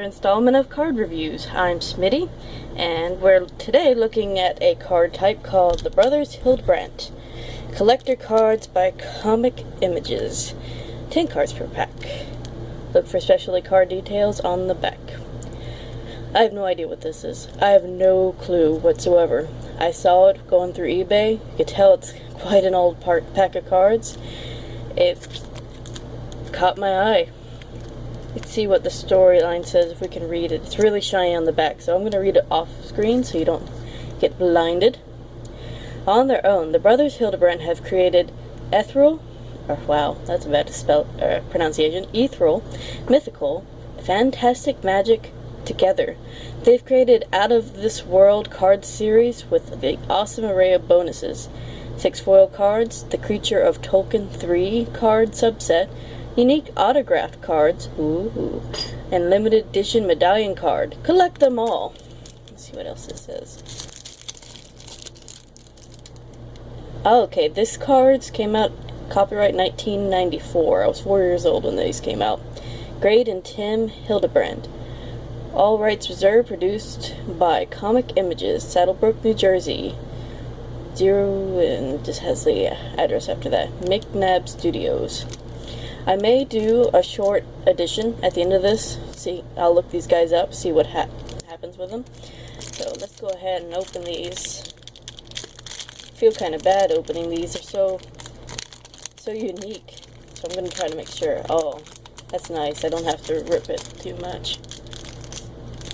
Installment of card reviews. I'm Smitty, and we're today looking at a card type called the Brothers Hildebrandt. Collector cards by Comic Images. 10 cards per pack. Look for specialty card details on the back. I have no idea what this is. I have no clue whatsoever. I saw it going through eBay. You could tell it's quite an old pack of cards. It caught my eye. Let's see what the storyline says if we can read it. It's really shiny on the back, so I'm going to read it off screen so you don't get blinded. On their own, the brothers Hildebrandt have created ethereal, wow, that's a bad pronunciation, ethereal, mythical, fantastic magic together. They've created out-of-this-world card series with the awesome array of bonuses. 6 foil cards, the Creature of Tolkien 3 card subset, unique autographed cards, ooh, and limited edition medallion card. Collect them all. Let's see what else this says. Oh, okay, this cards came out copyright 1994. I was 4 years old when these came out. Grade and Tim Hildebrandt. All rights reserved. Produced by Comic Images, Saddlebrook, New Jersey. 0, and just has the address after that. McNabb Studios. I may do a short edition at the end of this. See, I'll look these guys up, see what happens with them. So let's go ahead and open these. I feel kind of bad opening these. They're so unique. So I'm going to try to make sure. Oh, that's nice. I don't have to rip it too much.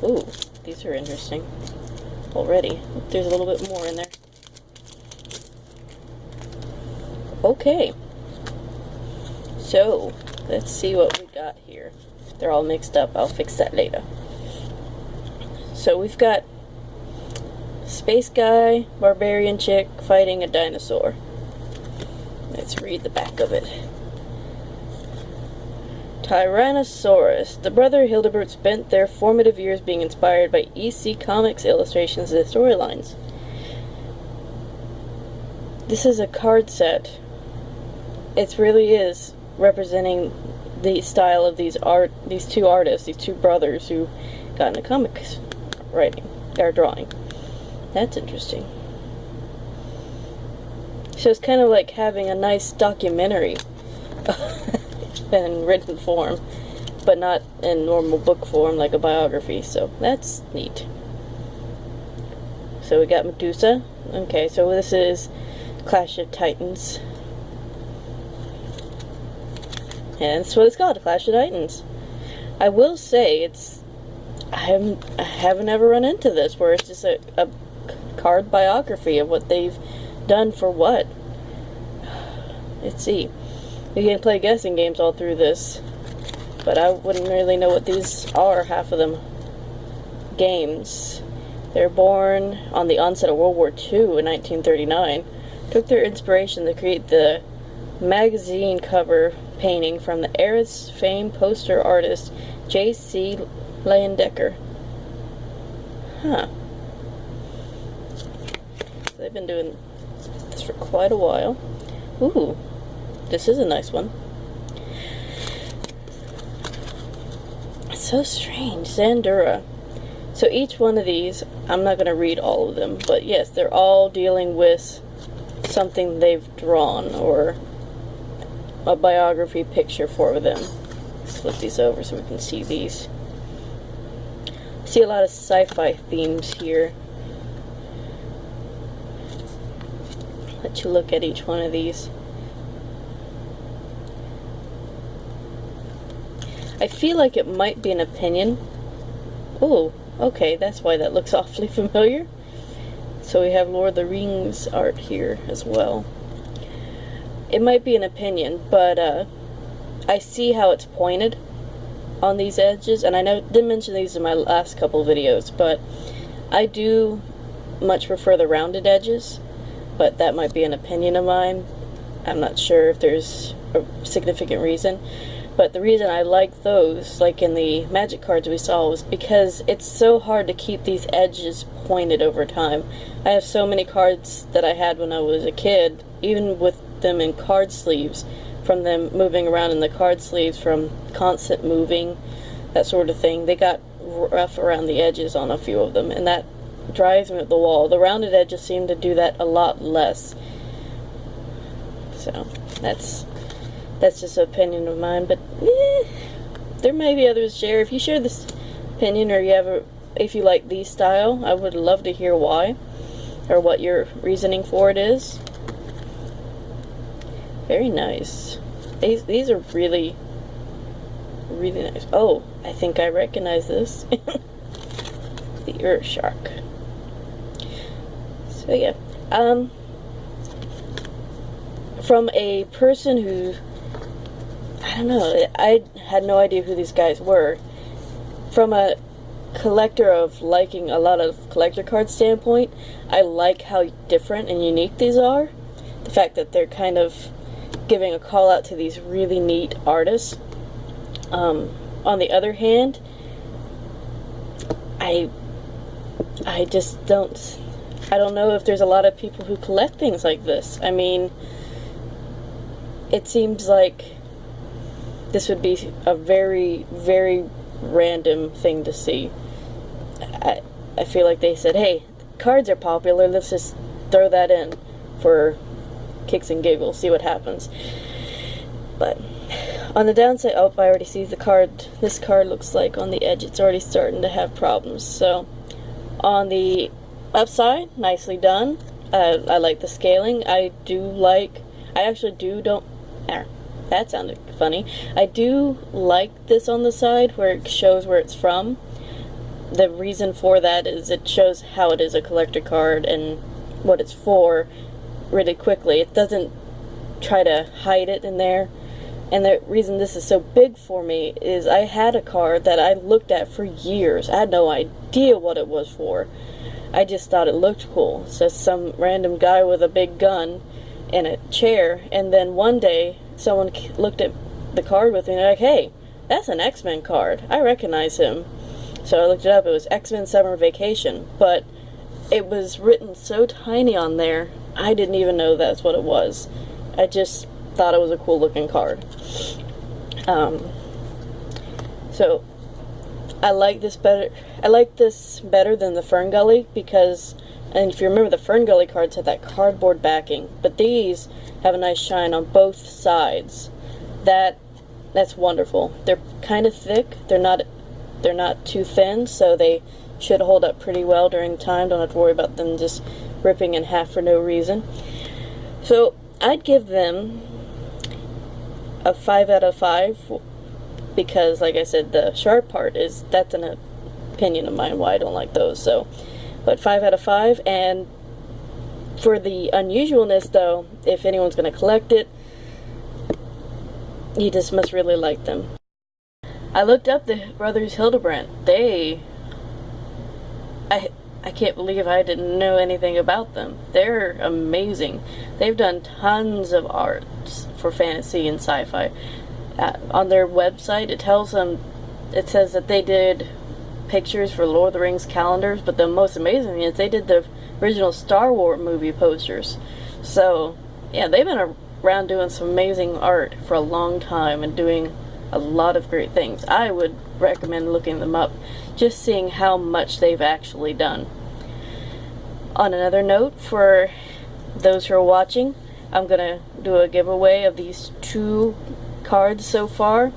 Ooh, these are interesting already. There's a little bit more in there. Okay. So, let's see what we got here. They're all mixed up. I'll fix that later. So we've got space guy, barbarian chick fighting a dinosaur. Let's read the back of it. Tyrannosaurus. The brother Hildebrandt spent their formative years being inspired by EC Comics illustrations and storylines. This is a card set. It really is representing the style of these two artists, these two brothers who got into comics writing or drawing. That's interesting. So it's kind of like having a nice documentary in written form, but not in normal book form like a biography, so that's neat. So we got Medusa. Okay, so this is Clash of Titans. And that's what it's called, Clash of Titans. I will say, I haven't ever run into this, where it's just a card biography of what they've done for what. Let's see. You can play guessing games all through this, but I wouldn't really know what these are, half of them. Games. They're born on the onset of World War II in 1939. Took their inspiration to create the magazine cover painting from the era's famed poster artist J.C. Leyendecker. Huh. So they've been doing this for quite a while. Ooh, this is a nice one. It's so strange. Zandura. So each one of these, I'm not going to read all of them, but yes, they're all dealing with something they've drawn or a biography picture for them. Let's flip these over so we can see these. I see a lot of sci-fi themes here. Let you look at each one of these. I feel like it might be an opinion. Oh, okay, that's why that looks awfully familiar. So we have Lord of the Rings art here as well. It might be an opinion, but I see how it's pointed on these edges, and I didn't mention these in my last couple videos, but I do much prefer the rounded edges, but that might be an opinion of mine. I'm not sure if there's a significant reason, but the reason I like those, like in the magic cards we saw, was because it's so hard to keep these edges pointed over time. I have so many cards that I had when I was a kid, even with them in card sleeves, from them moving around in the card sleeves, from constant moving, that sort of thing. They got rough around the edges on a few of them, and that drives me up the wall. The rounded edges seem to do that a lot less. So that's just an opinion of mine, but there may be others share. If you share this opinion, or if you like these style, I would love to hear why, or what your reasoning for it is. Very nice. These are really, really nice. Oh, I think I recognize this. The Earth Shark. So yeah, from a person who, I don't know, I had no idea who these guys were. From a collector of liking a lot of collector card standpoint, I like how different and unique these are. The fact that they're kind of giving a call out to these really neat artists. On the other hand, I don't know if there's a lot of people who collect things like this. I mean, it seems like this would be a very, very random thing to see. I feel like they said, hey, cards are popular, let's just throw that in for kicks and giggles, see what happens. But on the downside, oh, I already see the card. This card looks like on the edge it's already starting to have problems. So on the upside, nicely done. I like the scaling. That sounded funny. I do like this on the side where it shows where it's from. The reason for that is it shows how it is a collector card and what it's for really quickly. It doesn't try to hide it in there. And the reason this is so big for me is I had a card that I looked at for years. I had no idea what it was for. I just thought it looked cool. So some random guy with a big gun in a chair, and then one day someone looked at the card with me and they're like, hey, that's an X-Men card. I recognize him. So I looked it up. It was X-Men Summer Vacation, but it was written so tiny on there, I didn't even know that's what it was. I just thought it was a cool looking card. So I like this better. I like this better than the Fern Gully because, and if you remember, the Fern Gully cards had that cardboard backing, but these have a nice shine on both sides. That's wonderful. They're kind of thick. They're not too thin, so they should hold up pretty well during time. Don't have to worry about them just ripping in half for no reason. So I'd give them a 5 out of 5 because, like I said, the sharp part that's an opinion of mine why I don't like those. So, but 5 out of 5. And for the unusualness, though, if anyone's going to collect it, you just must really like them. I looked up the brothers Hildebrandt. I can't believe I didn't know anything about them. They're amazing. They've done tons of art for fantasy and sci-fi. On their website, it says that they did pictures for Lord of the Rings calendars, but the most amazing thing is they did the original Star Wars movie posters. So, yeah, they've been around doing some amazing art for a long time and doing a lot of great things. I would recommend looking them up, just seeing how much they've actually done. On another note, for those who are watching, I'm gonna do a giveaway of these 2 cards so far.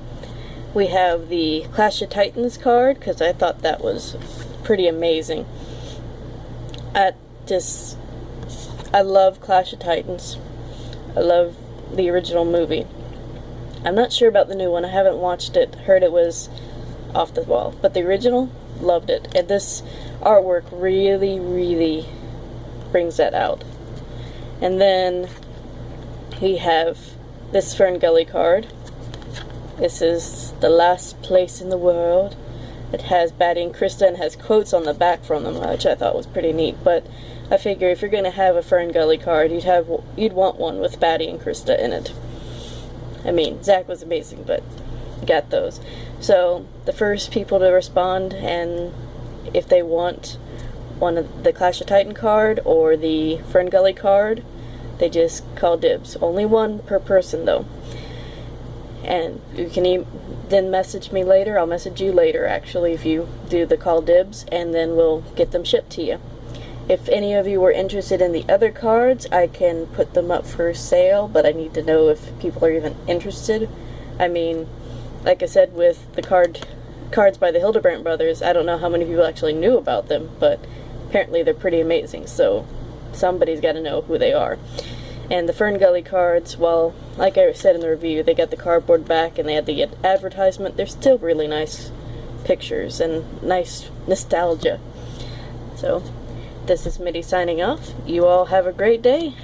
We have the Clash of Titans card, because I thought that was pretty amazing. I love Clash of Titans. I love the original movie. I'm not sure about the new one. I haven't watched it. Heard it was off the wall. But the original, loved it. And this artwork really, really brings that out. And then we have this Fern Gully card. This is The Last Place in the World. It has Batty and Krista and has quotes on the back from them, which I thought was pretty neat. But I figure if you're going to have a Fern Gully card, you'd want one with Batty and Krista in it. I mean, Zach was amazing, but got those. So the first people to respond, and if they want one of the Clash of Titan card or the Fern Gully card, they just call dibs. Only one per person, though. And you can then message me later. I'll message you later, actually, if you do the call dibs, and then we'll get them shipped to you. If any of you were interested in the other cards, I can put them up for sale, but I need to know if people are even interested. I mean, like I said, with the cards by the Hildebrandt brothers, I don't know how many people actually knew about them, but apparently they're pretty amazing, so somebody's got to know who they are. And the Fern Gully cards, well, like I said in the review, they got the cardboard back and they had the advertisement. They're still really nice pictures and nice nostalgia. So, this is Mitty signing off. You all have a great day.